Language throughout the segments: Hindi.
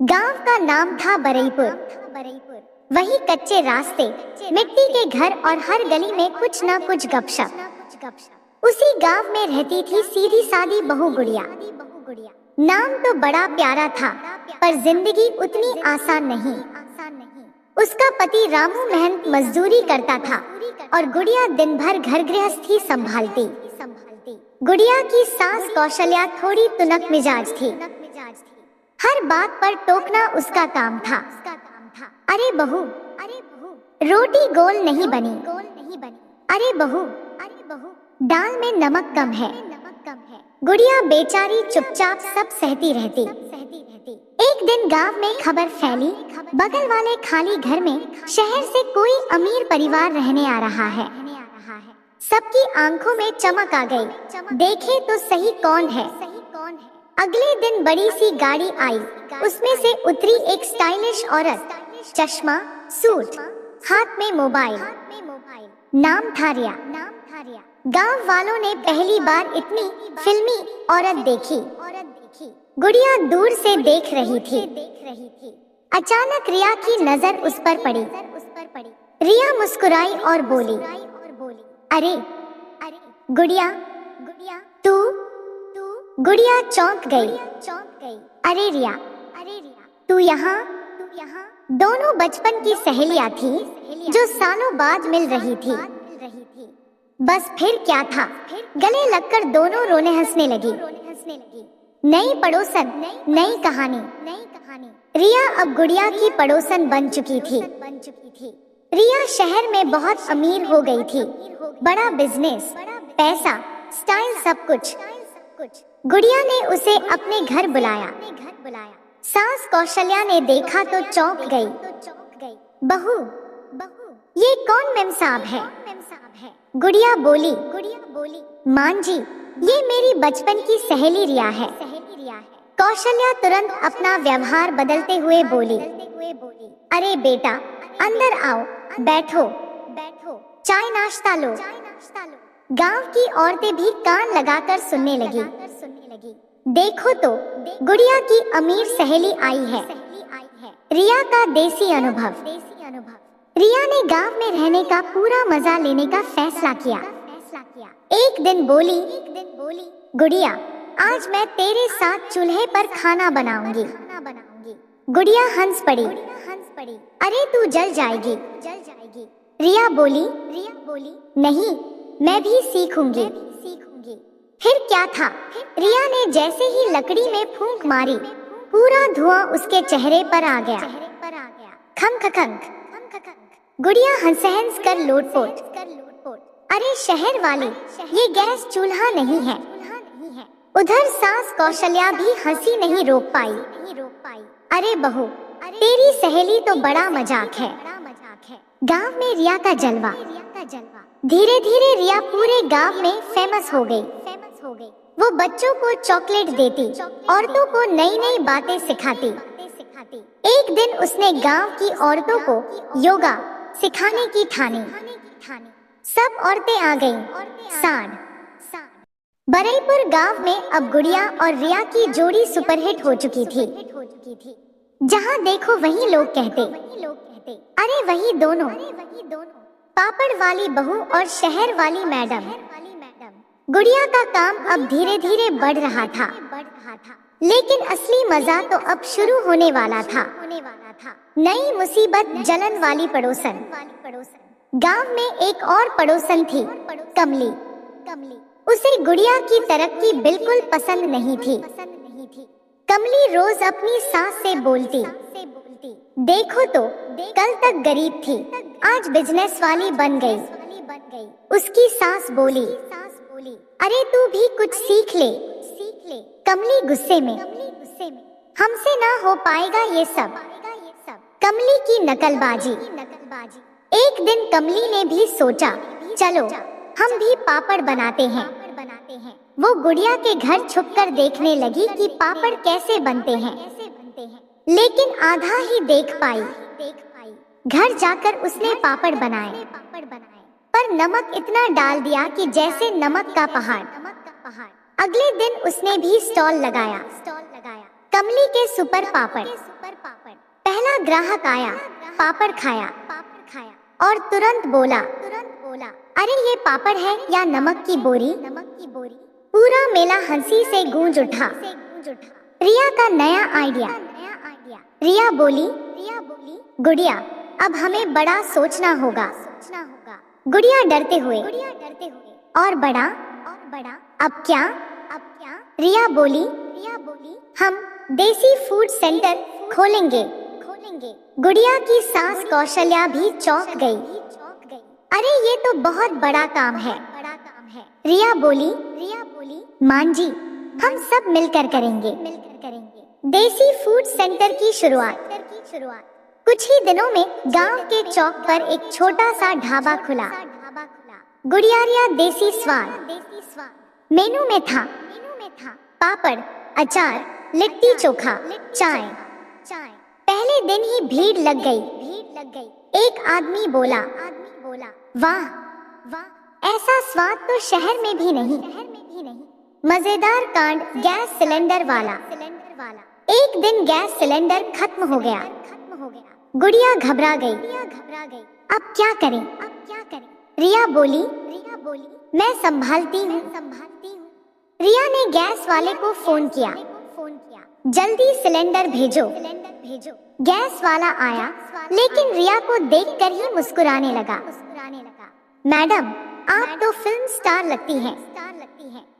गांव का नाम था बरईपुर। वही कच्चे रास्ते, मिट्टी के घर और हर गली में कुछ न कुछ गपशप। उसी गांव में रहती थी सीधी सादी बहू गुड़िया। नाम तो बड़ा प्यारा था, पर जिंदगी उतनी आसान नहीं। उसका पति रामू मेहनत मजदूरी करता था और गुड़िया दिन भर घर गृहस्थी संभालती। गुड़िया की सास कौशल्या थोड़ी तुनक मिजाज थी। हर बात पर टोकना उसका काम था। अरे बहू, रोटी गोल नहीं बनी। अरे बहू, दाल में नमक कम है। गुड़िया बेचारी चुपचाप सब सहती रहती। एक दिन गांव में खबर फैली, बगल वाले खाली घर में शहर से कोई अमीर परिवार रहने आ रहा है। सबकी आंखों में चमक आ गई। देखे तो सही कौन है। अगले दिन बड़ी सी गाड़ी आई। उसमें से उतरी एक स्टाइलिश औरत, चश्मा, सूट, हाथ में मोबाइल। नाम था रिया। गांव वालों ने पहली बार इतनी फिल्मी औरत देखी। गुड़िया दूर से देख रही थी। अचानक रिया की नजर उस पर पड़ी। रिया मुस्कुराई और बोली, अरे गुड़िया, तू? गुड़िया चौंक गई। अरे रिया, तू यहाँ? दोनों बचपन की सहेलियां थी जो सालों बाद मिल रही थी। बस फिर क्या था, गले लगकर दोनों रोने हंसने लगी। नई पड़ोसन, नई कहानी। रिया अब गुड़िया की पड़ोसन बन चुकी थी। रिया शहर में बहुत अमीर हो गई थी। बड़ा बिजनेस, पैसा, स्टाइल, सब कुछ। गुड़िया ने उसे अपने घर बुलाया। सास कौशल्या ने देखा तो चौंक गई। बहू, ये कौन मेम साहब है? गुड़िया बोली, मान जी, ये मेरी बचपन की सहेली रिया है। कौशल्या तुरंत अपना व्यवहार बदलते हुए बोली, अरे बेटा, अंदर आओ, बैठो, चाय नाश्ता लो। गांव की औरतें भी कान लगाकर सुनने लगी। देखो तो, गुड़िया की अमीर सहेली आई है। रिया का देसी अनुभव। रिया ने गांव में रहने का पूरा मजा लेने का फैसला किया। एक दिन बोली, गुड़िया, आज मैं तेरे साथ चूल्हे पर खाना बनाऊंगी। गुड़िया हंस पड़ी। अरे तू जल जाएगी। रिया बोली, नहीं, मैं भी सीखूंगी। फिर क्या था, रिया ने जैसे ही लकड़ी में फूंक मारी, पूरा धुआं उसके चेहरे पर आ गया। खंक। गुड़िया हंस कर लोटपोट। अरे शहर वाले, ये गैस चूल्हा नहीं है। उधर सास कौशल्या भी हंसी नहीं रोक पाई। अरे बहू, तेरी सहेली तो बड़ा मजाक है। गांव में रिया का जलवा। धीरे धीरे रिया पूरे गांव में फेमस हो गई। वो बच्चों को चॉकलेट देती, औरतों को नई नई बातें सिखाती। एक दिन उसने गांव की औरतों को योगा सिखाने की ठानी। सब औरतें आ गईं। साड़। बरईपुर गांव में अब गुड़िया और रिया की जोड़ी सुपरहिट हो चुकी थी। जहां देखो वहीं लोग कहते, अरे वही दोनों, पापड़ वाली बहू और शहर वाली मैडम। गुड़िया का काम अब धीरे धीरे बढ़ रहा था, लेकिन असली मजा तो अब शुरू होने वाला था। नई मुसीबत, जलन वाली पड़ोसन। गांव में एक और पड़ोसन थी, कमली। उसे गुड़िया की तरक्की बिल्कुल पसंद नहीं थी। कमली रोज अपनी सास से बोलती, देखो तो, कल तक गरीब थी, आज बिजनेस वाली बन गई। उसकी सास बोली, अरे तू भी कुछ सीख ले। कमली गुस्से में, हमसे ना हो पाएगा ये सब। कमली की नकलबाजी। एक दिन कमली ने भी सोचा, चलो हम भी पापड़ बनाते हैं। वो गुड़िया के घर छुपकर देखने लगी कि पापड़ कैसे बनते हैं, लेकिन आधा ही देख पाई। घर जाकर उसने पापड़ बनाए, पर नमक इतना डाल दिया कि जैसे नमक का पहाड़। अगले दिन उसने भी स्टॉल लगाया, कमली के सुपर पापड़। पहला ग्राहक आया, पापड़ खाया और तुरंत बोला, अरे ये पापड़ है या नमक की बोरी? पूरा मेला हंसी से गूंज उठा। रिया का नया आइडिया। रिया बोली, गुड़िया अब हमें बड़ा सोचना होगा। गुड़िया डरते हुए, और बड़ा? अब क्या? रिया बोली, हम देसी फूड सेंटर खोलेंगे। गुड़िया की सास कौशल्या भी चौंक गई। अरे ये तो बहुत बड़ा काम है। रिया बोली, मान जी हम सब मिलकर करेंगे। देसी फूड सेंटर की शुरुआत। कुछ ही दिनों में गांव के चौक पर एक छोटा सा ढाबा खुला। गुड़ियारिया देसी स्वाद। मेनू में था पापड़, अचार, लिट्टी चोखा, चाय। पहले दिन ही भीड़ लग गई। एक आदमी बोला, वाह, ऐसा स्वाद तो शहर में भी नहीं। मजेदार कांड गैस सिलेंडर वाला। एक दिन गैस सिलेंडर खत्म हो गया। गुड़िया घबरा गई। अब क्या करें? रिया बोली, मैं संभालती हूँ। रिया ने गैस वाले को फोन किया, जल्दी सिलेंडर भेजो। गैस वाला आया, लेकिन रिया को देखकर ही मुस्कुराने लगा। मैडम आप तो फिल्म स्टार लगती हैं।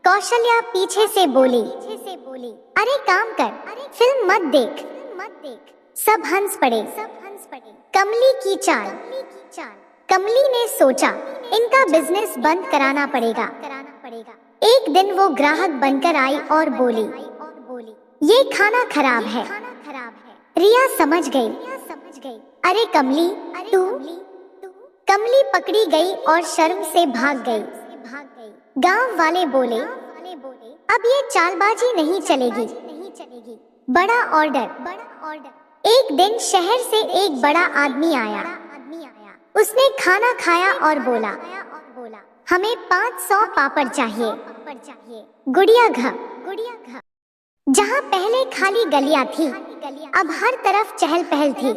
कौशल्या पीछे से बोली, अरे काम कर, फिल्म मत देख। सब हंस पड़े। कमली की चाल। कमली ने सोचा इनका बिजनेस बंद कराना पड़ेगा। एक दिन वो ग्राहक बनकर आई और बोली, ये खाना खराब है। रिया समझ गई। अरे कमली, तू? कमली पकड़ी गई और शर्म से भाग गई। गांव वाले बोले, अब ये चालबाजी नहीं चलेगी। बड़ा ऑर्डर। एक दिन शहर से एक बड़ा आदमी आया। उसने खाना खाया और बोला, हमें 500 पापड़ चाहिए। गुड़िया घर। जहाँ पहले खाली गलियां थी, अब हर तरफ चहल पहल थी।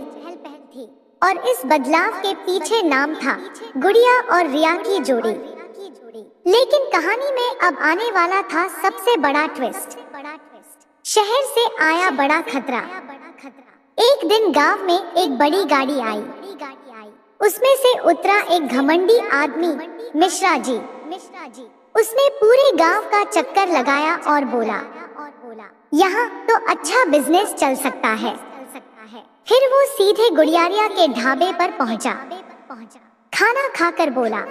और इस बदलाव के पीछे नाम था गुड़िया और रिया की जोड़ी। लेकिन कहानी में अब आने वाला था सबसे बड़ा ट्विस्ट। शहर से आया बड़ा खतरा। एक दिन गांव में एक बड़ी गाड़ी आई। उसमें से उतरा एक घमंडी आदमी, मिश्रा जी। उसने पूरे गांव का चक्कर लगाया और बोला, यहाँ तो अच्छा बिजनेस चल सकता है। फिर वो सीधे गुड़ियारिया के ढाबे पर पहुंचा। खाना खाकर बोला,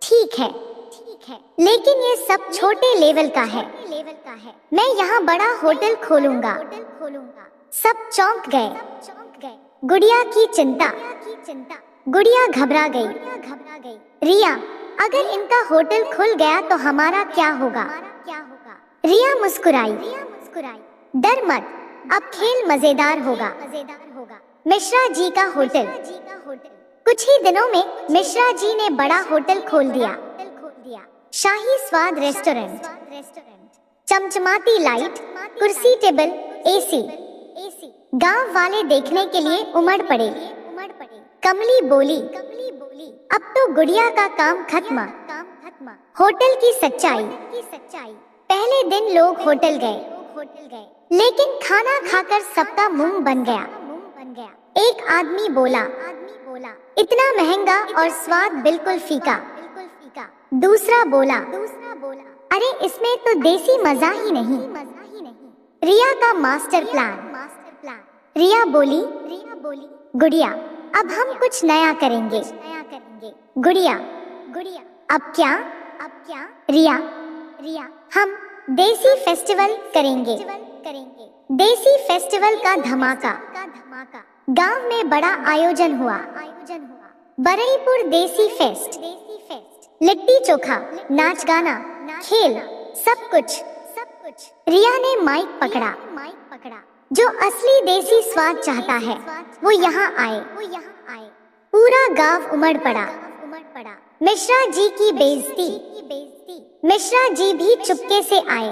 ठीक है, लेकिन ये सब छोटे लेवल का है। मैं यहाँ बड़ा होटल खोलूंगा। सब चौंक गए। गुड़िया की चिंता। गुड़िया घबरा गई। रिया, अगर इनका होटल खुल गया तो हमारा क्या होगा? रिया मुस्कुराई। डर मत, अब खेल मजेदार होगा। मिश्रा जी का होटल। कुछ ही दिनों में मिश्रा जी ने बड़ा होटल खोल दिया। शाही स्वाद रेस्टोरेंट। चमचमाती लाइट, कुर्सी टेबल, एसी। गांव वाले देखने के लिए उमड़ पड़े। कमली बोली, अब तो गुड़िया का काम खत्म। होटल की सच्चाई। पहले दिन लोग होटल गए, लेकिन खाना खाकर सबका मुंह बन गया। एक आदमी बोला, इतना महंगा और स्वाद बिल्कुल फीका। दूसरा बोला, अरे इसमें तो देसी मजा ही नहीं। रिया का मास्टर प्लान। रिया बोली, गुड़िया अब हम कुछ नया करेंगे। गुड़िया, अब क्या? रिया, हम देसी फेस्टिवल करेंगे। देसी फेस्टिवल का धमाका। गांव में बड़ा आयोजन हुआ। बरईपुर देसी फेस्ट। लिट्टी चोखा, नाच गाना, खेल, सब कुछ। रिया ने माइक पकड़ा। जो असली देसी स्वाद चाहता है वो यहाँ आए। पूरा गांव उमड़ पड़ा। मिश्रा जी की बेइज्जती। मिश्रा जी भी चुपके से आए।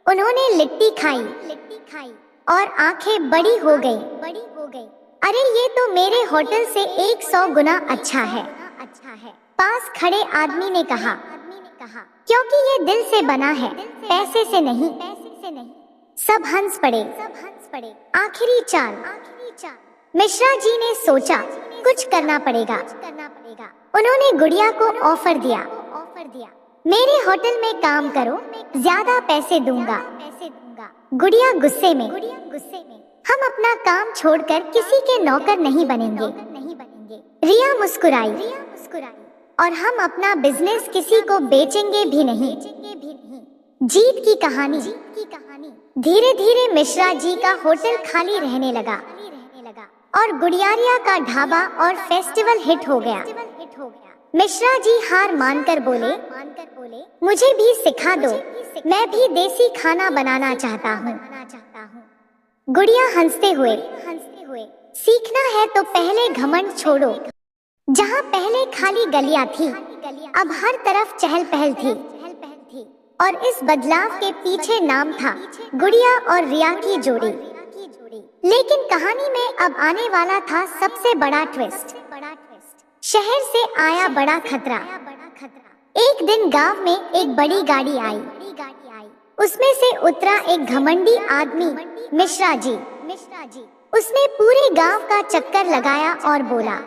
उन्होंने लिट्टी खाई, और आंखें बड़ी हो गई। अरे ये तो मेरे होटल से 100 गुना अच्छा है। पास खड़े आदमी ने कहा, क्योंकि ये दिल से बना है, पैसे से नहीं। सब हंस पड़े। आखिरी चाल। मिश्रा जी ने सोचा कुछ करना पड़ेगा। उन्होंने गुड़िया को ऑफर दिया, मेरे होटल में काम करो, ज्यादा पैसे दूंगा। गुड़िया गुस्से में, हम अपना काम छोड़कर किसी के नौकर नहीं बनेंगे। रिया मुस्कुराई, और हम अपना बिजनेस किसी को बेचेंगे भी नहीं। जीत की कहानी। धीरे धीरे मिश्रा जी का होटल खाली रहने लगा और गुड़ियारिया का ढाबा और फेस्टिवल हिट हो गया। मिश्रा जी हार मानकर बोले, मुझे भी सिखा दो, मैं भी देसी खाना बनाना चाहता हूँ। गुड़िया हंसते हुए, सीखना है तो पहले घमंड छोड़ो। जहाँ पहले खाली गलियाँ थी, अब हर तरफ चहल पहल थी। और इस बदलाव के पीछे नाम था गुड़िया और रिया की जोड़ी। लेकिन कहानी में अब आने वाला था सबसे बड़ा ट्विस्ट। शहर से आया बड़ा खतरा। एक दिन गांव में एक बड़ी गाड़ी आई। उसमें से उतरा एक घमंडी आदमी, मिश्रा जी। उसने पूरे गांव का चक्कर लगाया और बोला,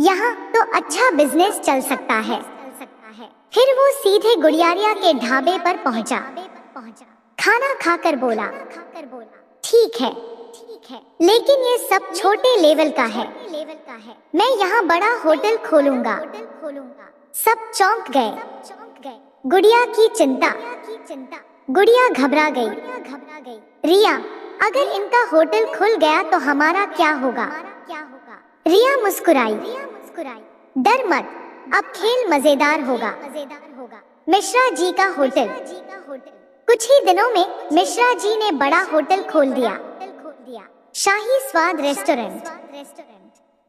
यहाँ तो अच्छा बिजनेस चल सकता है। फिर वो सीधे गुड़ियारिया के ढाबे पर पहुंचा। खाना खाकर बोला, ठीक है, लेकिन ये सब छोटे लेवल का है। मैं यहाँ बड़ा होटल खोलूंगा। सब चौंक गए। गुड़िया की चिंता। गुड़िया घबरा गई। रिया, अगर इनका होटल खुल गया तो हमारा क्या होगा? रिया मुस्कुराई, डर मत, अब खेल मजेदार होगा। मिश्रा जी का होटल। कुछ ही दिनों में मिश्रा जी ने बड़ा होटल खोल दिया। शाही स्वाद रेस्टोरेंट,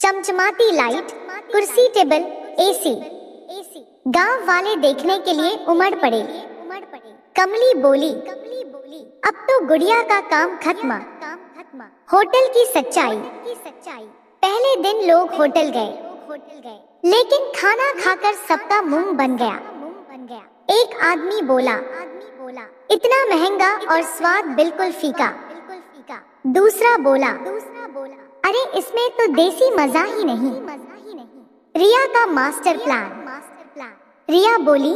चमचमाती लाइट, कुर्सी टेबल, एसी। गांव वाले देखने के लिए उमड़ पड़े। कमली बोली, अब तो गुड़िया का काम खत्म। होटल की सच्चाई। पहले दिन लोग होटल गए, लेकिन खाना खाकर सबका मुंह बन गया। एक आदमी बोला, इतना महंगा और स्वाद बिल्कुल फीका। दूसरा बोला, अरे इसमें तो देसी मजा ही नहीं। रिया का मास्टर प्लान। रिया बोली,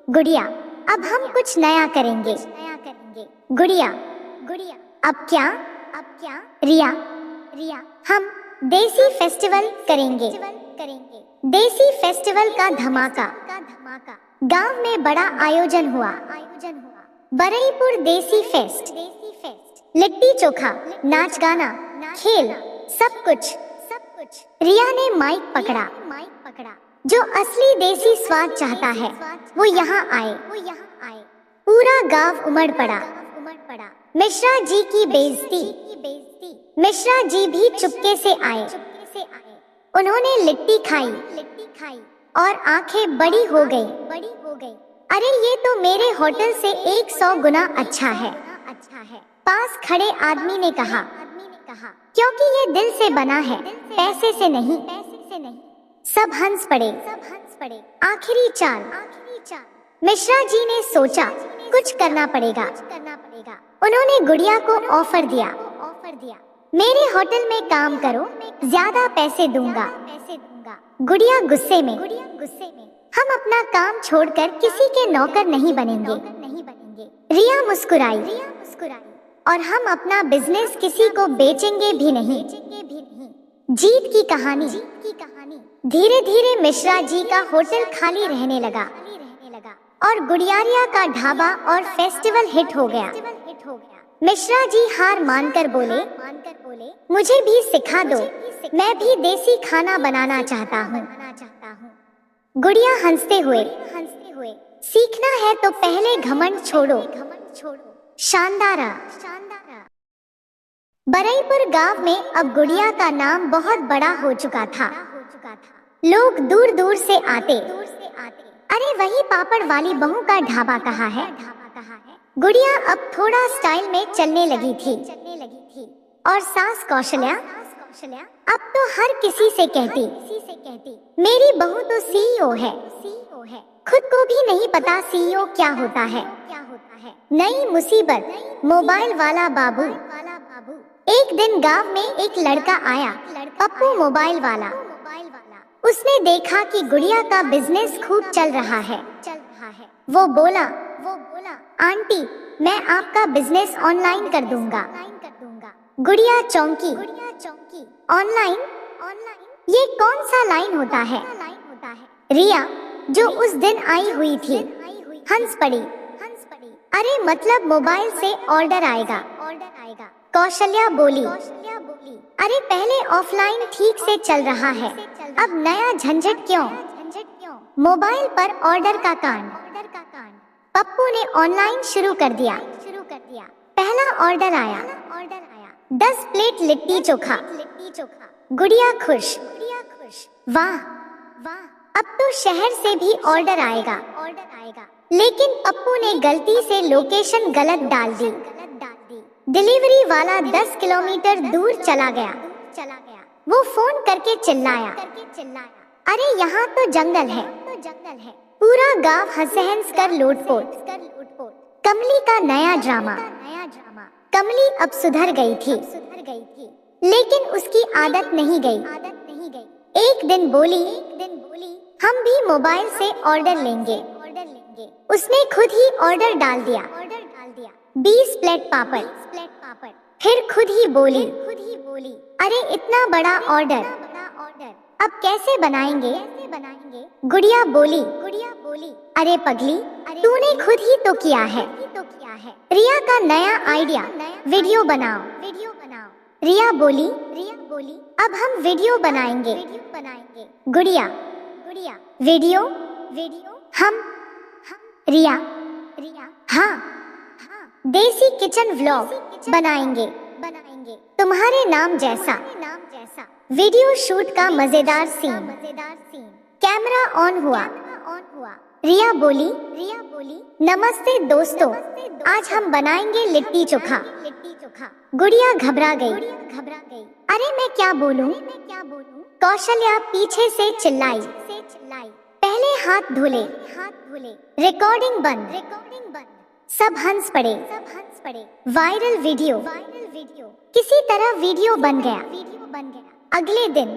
गुड़िया, अब हम कुछ नया करेंगे। गुड़िया, अब क्या? रिया, हम देसी फेस्टिवल करेंगे। देसी फेस्टिवल का धमाका। गांव में बड़ा आयोजन हुआ। बरईपुर देसी फेस्ट। लिट्टी चोखा, नाच गाना, खेल, सब कुछ। रिया ने माइक पकड़ा। जो असली देसी स्वाद चाहता है वो यहाँ आए। पूरा गांव उमड़ पड़ा। मिश्रा जी की बेइज्जती। मिश्रा जी भी चुपके से आए। उन्होंने लिट्टी खाई और आंखें बड़ी हो गई। अरे ये तो मेरे होटल से 100 गुना अच्छा है। पास खड़े आदमी ने कहा, क्योंकि ये दिल से बना है, पैसे से नहीं। सब हंस पड़े। आखिरी चाल। मिश्रा जी ने सोचा कुछ करना पड़ेगा। उन्होंने गुड़िया को ऑफर दिया, मेरे होटल में काम करो, ज्यादा पैसे दूंगा। गुड़िया गुस्से में, हम अपना काम छोड़कर किसी के नौकर नहीं बनेंगे। रिया मुस्कुराई, और हम अपना बिजनेस किसी को बेचेंगे भी नहीं। जीत की कहानी। धीरे धीरे मिश्रा जी का होटल खाली रहने लगा और गुड़ियारिया का ढाबा और फेस्टिवल हिट हो गया। मिश्रा जी हार मानकर बोले, मुझे भी सिखा दो, मैं भी देसी खाना बनाना चाहता हूँ। गुड़िया हंसते हुए, सीखना है तो पहले घमंड छोड़ो। शानदार। बरईपुर गांव में अब गुड़िया का नाम बहुत बड़ा हो चुका था। लोग दूर दूर से आते, अरे वही पापड़ वाली बहू का ढाबा कहाँ है? गुड़िया अब थोड़ा स्टाइल में चलने लगी थी और सास कौशल्या अब तो हर किसी से कहती मेरी बहू तो सीईओ है। खुद को भी नहीं पता सीईओ क्या होता है। नई मुसीबत, मोबाइल वाला बाबू। एक दिन गांव में एक लड़का आया, पप्पू मोबाइल वाला। उसने देखा कि गुड़िया का बिजनेस खूब चल रहा है। वो बोला आंटी मैं आपका बिजनेस ऑनलाइन कर दूंगा। गुड़िया चौंकी। ऑनलाइन? ये कौन सा लाइन होता है? रिया जो उस दिन आई हुई थी हंस पड़ी। अरे मतलब मोबाइल से ऑर्डर आएगा। कौशल्या बोली अरे पहले ऑफलाइन ठीक से चल रहा है, अब नया झंझट क्यों? मोबाइल पर ऑर्डर का कांड। पप्पू ने ऑनलाइन शुरू कर दिया। पहला ऑर्डर आया 10 प्लेट लिट्टी चोखा। गुड़िया खुश। वाह अब तो शहर से भी ऑर्डर आएगा। लेकिन पप्पू ने गलती से लोकेशन गलत डाल दी। डिलीवरी वाला 10 किलोमीटर दूर चला गया। वो फोन करके चिल्लाया अरे यहाँ तो जंगल है। पूरा गांव हंस कर लोटपोट। कमली का नया ड्रामा। कमली अब सुधर गई थी, लेकिन उसकी आदत नहीं गई। एक दिन बोली हम भी मोबाइल से ऑर्डर लेंगे। उसने खुद ही ऑर्डर डाल दिया 20 प्लेट पापड़। फिर खुद ही बोली अरे इतना बड़ा ऑर्डर, अब कैसे बनाएंगे? गुड़िया बोली अरे पगली तूने खुद ही तो किया है। रिया का नया आइडिया वीडियो बनाओ। रिया बोली अब हम वीडियो बनाएंगे। गुड़िया वीडियो हम रिया हाँ देसी किचन व्लॉग बनाएंगे तुम्हारे नाम जैसा। वीडियो शूट का मजेदार सीन। कैमरा ऑन हुआ। रिया बोली नमस्ते दोस्तों, आज हम बनाएंगे लिट्टी चोखा। गुड़िया घबरा गई। अरे मैं क्या बोलूं? कौशल्या पीछे से चिल्लाई पहले हाथ धुले। रिकॉर्डिंग बंद। सब हंस पड़े। Viral video. किसी तरह वीडियो बन गया। अगले दिन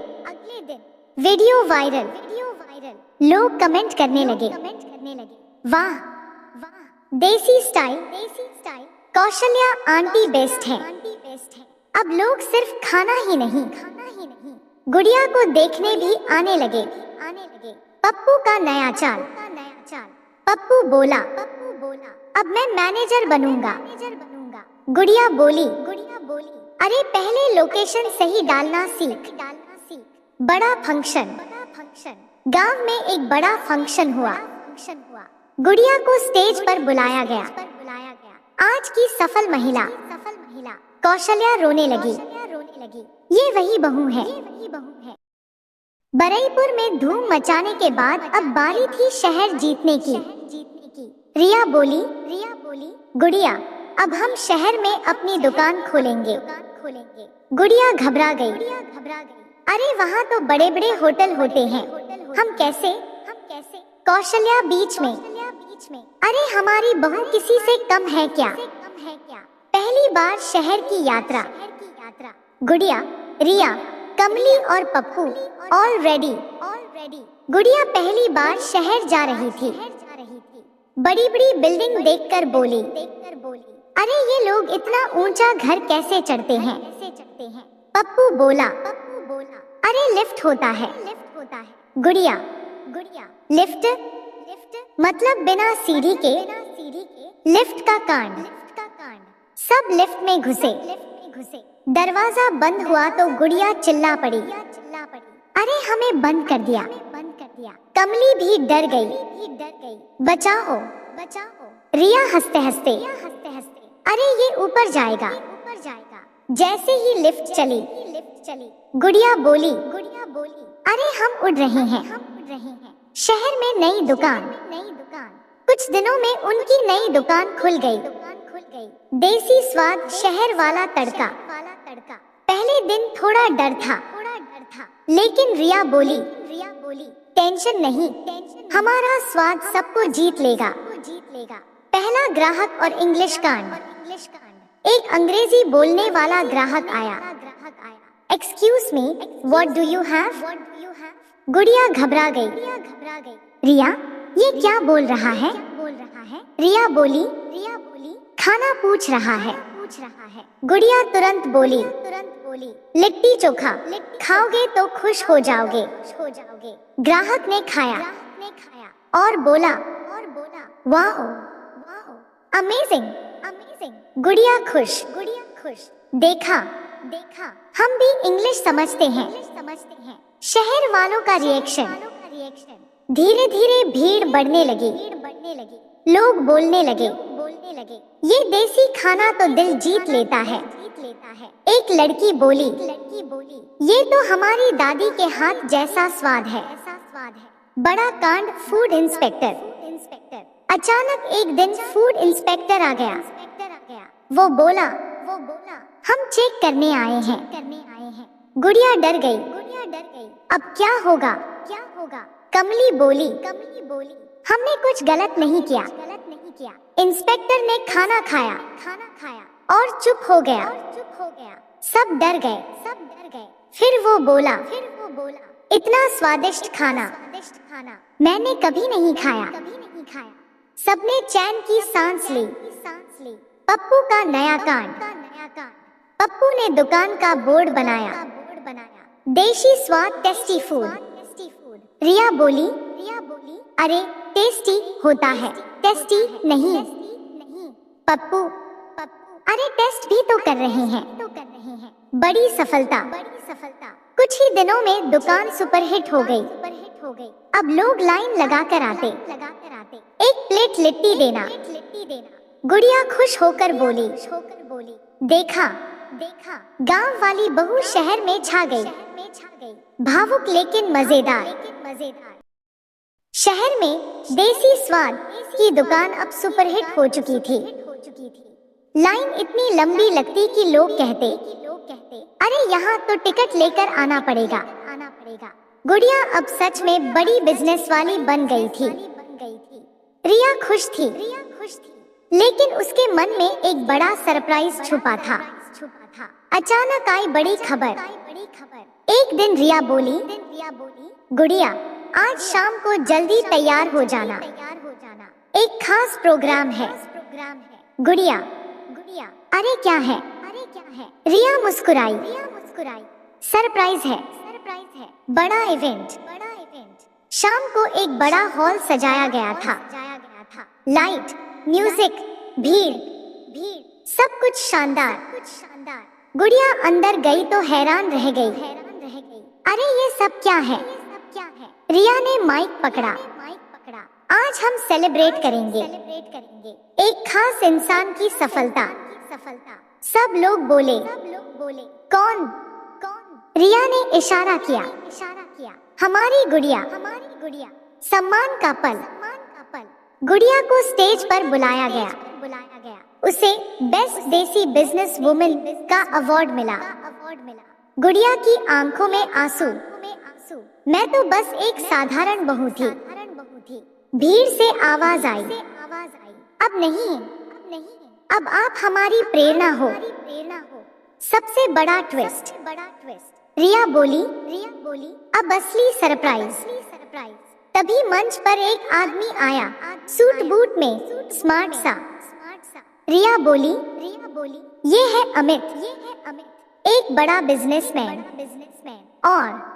वीडियो वायरल। लोग कमेंट करने लगे वाह देसी स्टाइल। कौशल्या आंटी बेस्ट है। अब लोग सिर्फ खाना ही नहीं गुड़िया को देखने भी आने लगे। पप्पू का नया चाल। पप्पू बोला अब मैं मैनेजर बनूंगा। गुड़िया बोली अरे पहले लोकेशन सही डालना सीख। बड़ा फंक्शन। गांव में एक बड़ा फंक्शन हुआ। गुड़िया को स्टेज पर बुलाया गया। आज की सफल महिला। कौशल्या रोने लगी। ये वही बहू है। बरईपुर में धूम मचाने के बाद अब बारी थी शहर जीतने की। रिया बोली गुड़िया अब हम शहर में अपनी दुकान खोलेंगे। गुड़िया घबरा गई। अरे वहाँ तो बड़े बड़े होटल होते हैं, हम कैसे? कौशल्या बीच में अरे हमारी बहू किसी से कम है क्या? पहली बार शहर की यात्रा। गुड़िया रिया कमली और पप्पू ऑल रेडी। गुड़िया पहली बार शहर जा रही थी। बड़ी बड़ी बिल्डिंग देखकर बोली अरे ये लोग इतना ऊंचा घर कैसे चढ़ते हैं? पप्पू बोला अरे लिफ्ट होता है। गुड़िया लिफ्ट मतलब बिना सीढ़ी के लिफ्ट का कांड। सब लिफ्ट में घुसे। दरवाजा बंद हुआ तो गुड़िया चिल्ला पड़ी अरे हमें बंद कर दिया। कमली भी डर गई। बचाओ। रिया हंसते हंसते अरे ये ऊपर जाएगा। जैसे ही लिफ्ट चली गुड़िया बोली अरे हम उड़ रहे हैं। शहर में नई दुकान। कुछ दिनों में उनकी नई दुकान खुल गई। देसी स्वाद, शहर वाला तड़का। पहले दिन थोड़ा डर था, लेकिन रिया बोली, टेंशन नहीं, हमारा स्वाद सबको जीत लेगा। पहला ग्राहक और इंग्लिश कांड। एक अंग्रेजी बोलने वाला ग्राहक आया। Excuse me, what do you have? गुड़िया घबरा गई। रिया, ये क्या बोल रहा है? रिया बोली, खाना पूछ रहा है। गुड़िया तुरंत बोली, लिट्टी चोखा खाओगे तो खुश हो जाओगे। ग्राहक ने खाया और बोला, वाह, अमेजिंग। गुड़िया खुश। देखा, हम भी इंग्लिश समझते हैं। शहर वालों का रिएक्शन। धीरे धीरे भीड़ बढ़ने लगी। लोग बोलने लगे, ये देसी खाना तो दिल जीत लेता है। एक लड़की बोली, ये तो हमारी दादी के हाथ जैसा स्वाद है। बड़ा कांड, फूड इंस्पेक्टर। अचानक एक दिन फूड इंस्पेक्टर आ गया। वो बोला, हम चेक करने आए हैं। गुड़िया डर गई। अब क्या होगा? कमली बोली, हमने कुछ गलत नहीं किया। इंस्पेक्टर ने खाना खाया और चुप हो गया। सब डर गए। फिर वो बोला, इतना स्वादिष्ट खाना मैंने कभी नहीं खाया। सबने चैन की सांस ली। पप्पू का नया कांड। पप्पू ने दुकान का बोर्ड बनाया, देशी स्वाद, टेस्टी फूड। रिया बोली, अरे टेस्टी होता है, टेस्टी नहीं। पप्पू, अरे टेस्ट भी तो कर रहे हैं। बड़ी सफलता। कुछ ही दिनों में दुकान सुपरहिट हो गई। अब लोग लाइन लगा कर आते। एक प्लेट लिट्टी देना। गुड़िया खुश होकर बोली, देखा, गांव वाली बहू शहर में छा गई। भावुक लेकिन मजेदार। शहर में देसी स्वाद की दुकान अब सुपरहिट हो चुकी थी। लाइन इतनी लंबी लगती कि लोग कहते, अरे यहाँ तो टिकट लेकर आना पड़ेगा। गुड़िया अब सच में बड़ी बिजनेस वाली बन गई थी। रिया खुश थी, लेकिन उसके मन में एक बड़ा सरप्राइज छुपा था। अचानक आई बड़ी खबर। एक दिन रिया बोली, गुड़िया, आज शाम को जल्दी तैयार हो जाना, एक खास प्रोग्राम है। गुड़िया, अरे क्या है? रिया मुस्कुराई। सरप्राइज है, बड़ा इवेंट। शाम को एक बड़ा हॉल सजाया गया था। लाइट, म्यूजिक, भीड़, सब कुछ शानदार। गुड़िया अंदर गई तो हैरान रह गई। अरे ये सब क्या है? रिया ने माइक पकड़ा। आज हम सेलिब्रेट करेंगे एक खास इंसान की सफलता। सब लोग बोले, कौन? रिया ने इशारा किया। हमारी गुड़िया। सम्मान का पल। गुड़िया को स्टेज पर बुलाया गया। उसे बेस्ट देसी बिजनेस वुमेन का अवार्ड मिला। गुड़िया की आंखों में आंसू। मैं तो बस एक साधारण बहू थी। भीड़ से आवाज आई, अब नहीं, अब आप हमारी प्रेरणा हो। सबसे बड़ा ट्विस्ट। रिया बोली, अब असली सरप्राइज। तभी मंच पर एक आदमी आया, सूट बूट में, स्मार्ट सा। रिया बोली, ये है अमित, एक बड़ा बिजनेसमैन। और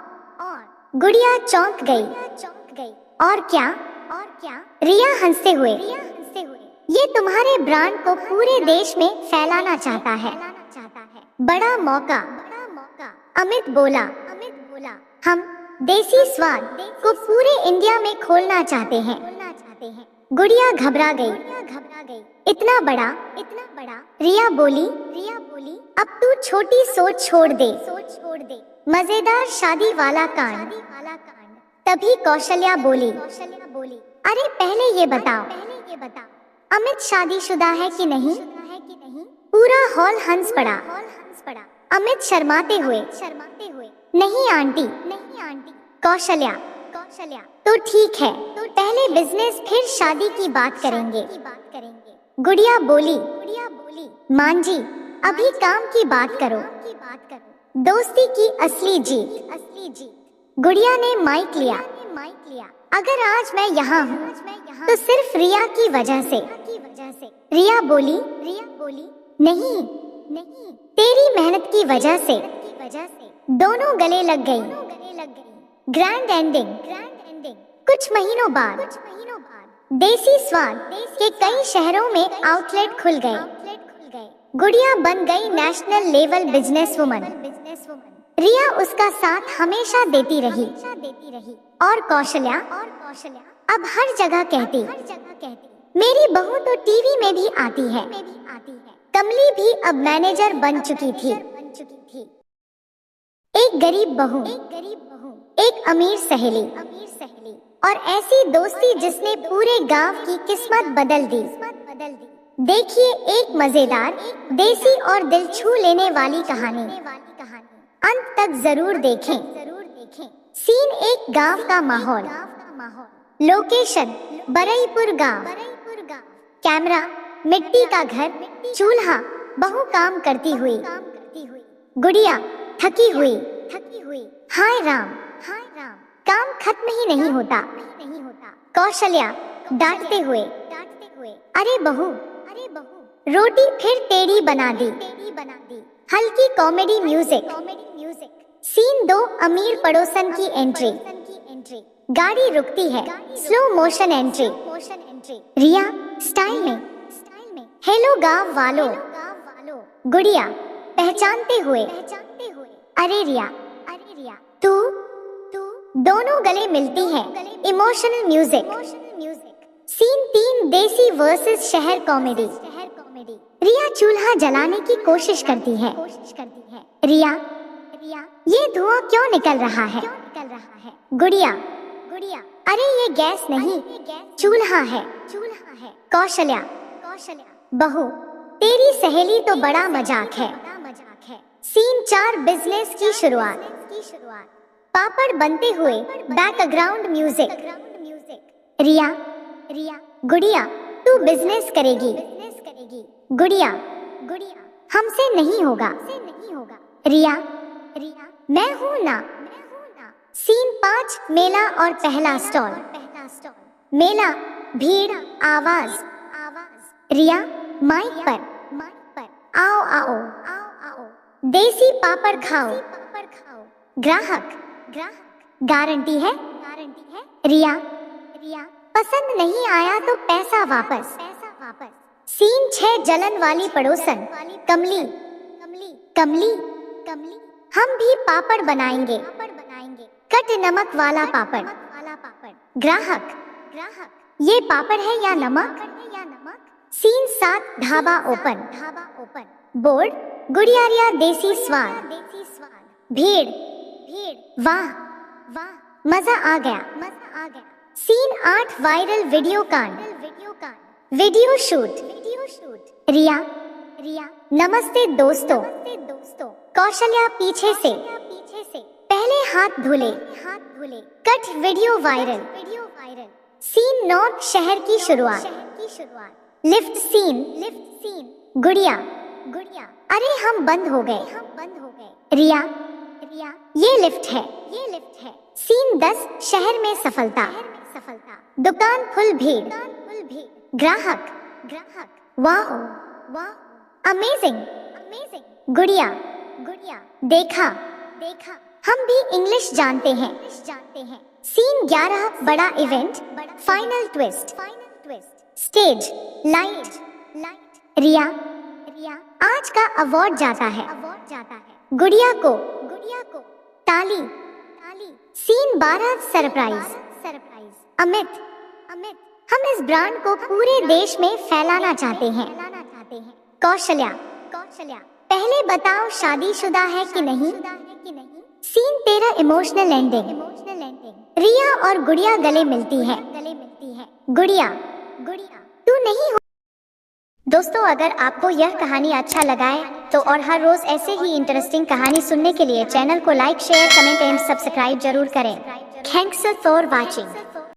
गुड़िया चौंक गई। और क्या? रिया हंसते हुए, ये तुम्हारे ब्रांड को पूरे देश में फैलाना चाहता है। बड़ा मौका। अमित बोला, हम देसी स्वाद को पूरे इंडिया में खोलना चाहते हैं। गुड़िया घबरा गई। इतना बड़ा? रिया बोली, अब तू छोटी सोच छोड़ दे। मजेदार शादी वाला कांड। तभी कौशल्या बोली, अरे पहले ये बताओ, अमित शादीशुदा है कि नहीं? पूरा हॉल हंस पड़ा। अमित शर्माते हुए, नहीं आंटी। कौशल्या, तो ठीक है, पहले बिजनेस फिर शादी की बात करेंगे। गुड़िया बोली, मान जी, अभी काम की बात करो, दोस्ती की असली जीत। गुड़िया ने माइक लिया। अगर आज मैं यहाँ हूँ तो सिर्फ रिया की वजह से। रिया बोली, नहीं, तेरी मेहनत की वजह से। दोनों गले लग गई। Grand ending. कुछ महीनों बाद देसी स्वाद के कई शहरों में आउटलेट खुल गए। गुड़िया बन गई नेशनल लेवल बिजनेस वुमन। रिया उसका साथ हमेशा देती रही। और कौशल्या अब हर जगह कहती, मेरी बहू तो टीवी में भी आती है। कमली भी अब मैनेजर बन चुकी थी। एक गरीब बहू, एक अमीर सहेली, और ऐसी दोस्ती जिसने पूरे गांव की किस्मत बदल दी। देखिए एक मजेदार, देसी और दिल छू लेने वाली कहानी। अंत तक जरूर देखें। सीन एक गांव का माहौल। लोकेशन बरईपुर गांव। कैमरा मिट्टी का घर, चूल्हा, बहू काम करती हुई, गुड़िया थकी हुई। हाय राम, काम खत्म ही नहीं होता। कौशल्या डांटते हुए, अरे बहू, रोटी फिर टेढ़ी बना दी। हल्की कॉमेडी म्यूजिक। सीन 2 अमीर पड़ोसन की एंट्री। गाड़ी रुकती है, स्लो मोशन एंट्री। रिया स्टाइल में, हेलो गांव वालों। गुड़िया पहचानते हुए, अरे रिया, तू। दोनों गले मिलती हैं। Emotional music. सीन 3 देसी वर्सेस शहर कॉमेडी। रिया चूल्हा जलाने की कोशिश करती है। रिया, ये धुआं क्यों निकल रहा है? गुड़िया, अरे ये गैस नहीं, चूल्हा है। कौशल्या, बहू, तेरी सहेली तो बड़ा मजाक है। सीन 4 बिजनेस की शुरुआत। पापड़ बनते हुए बैकग्राउंड म्यूजिक। रिया, गुड़िया तू बिजनेस करेगी। गुड़िया, हमसे नहीं होगा। रिया, मैं हूँ ना। सीन 5 मेला और पहला स्टॉल। मेला, भीड़, आवाज। रिया माइक पर, आओ, देसी पापड़ खाओ। ग्राहक, गारंटी है। रिया, पसंद नहीं आया तो पैसा वापस। सीन 6 जलन वाली पड़ोसन। कमली, हम भी पापड़ बनाएंगे। कट नमक वाला पापड़। ग्राहक, ये पापड़ है या नमक? Scene 7 dhaba open. बोर्ड, गुड़िया देसी स्वाद। भीड़, वाह, मजा आ गया। सीन 8 वायरल वीडियो कांड। Video shoot. रिया, नमस्ते दोस्तों। कौशल्या पीछे से, पहले हाथ धुले। Cut video viral. सीन 9 शहर की शुरुआत। Lift scene. गुड़िया, अरे हम बंद हो गए। रिया, ये लिफ्ट है। सीन 10 शहर में सफलता। दुकान फुल भीड़। ग्राहक, वाह, अमेजिंग। गुड़िया, देखा, हम भी इंग्लिश जानते हैं। सीन 11 बड़ा event, final twist. Stage, light. Riya, आज का अवार्ड जाता है। गुड़िया को ताली। Scene 12 surprise. अमित, हम इस ब्रांड को पूरे देश में फैलाना चाहते हैं। कौशल्या, पहले बताओ शादीशुदा है कि नहीं? Scene 13 emotional ending. रिया और गुड़िया गले मिलती है। गुड़िया, तू नहीं हो। दोस्तों अगर आपको यह कहानी अच्छा लगा है तो और हर रोज ऐसे ही इंटरेस्टिंग कहानी सुनने के लिए चैनल को like share comment and subscribe जरूर करें। Thanks for watching.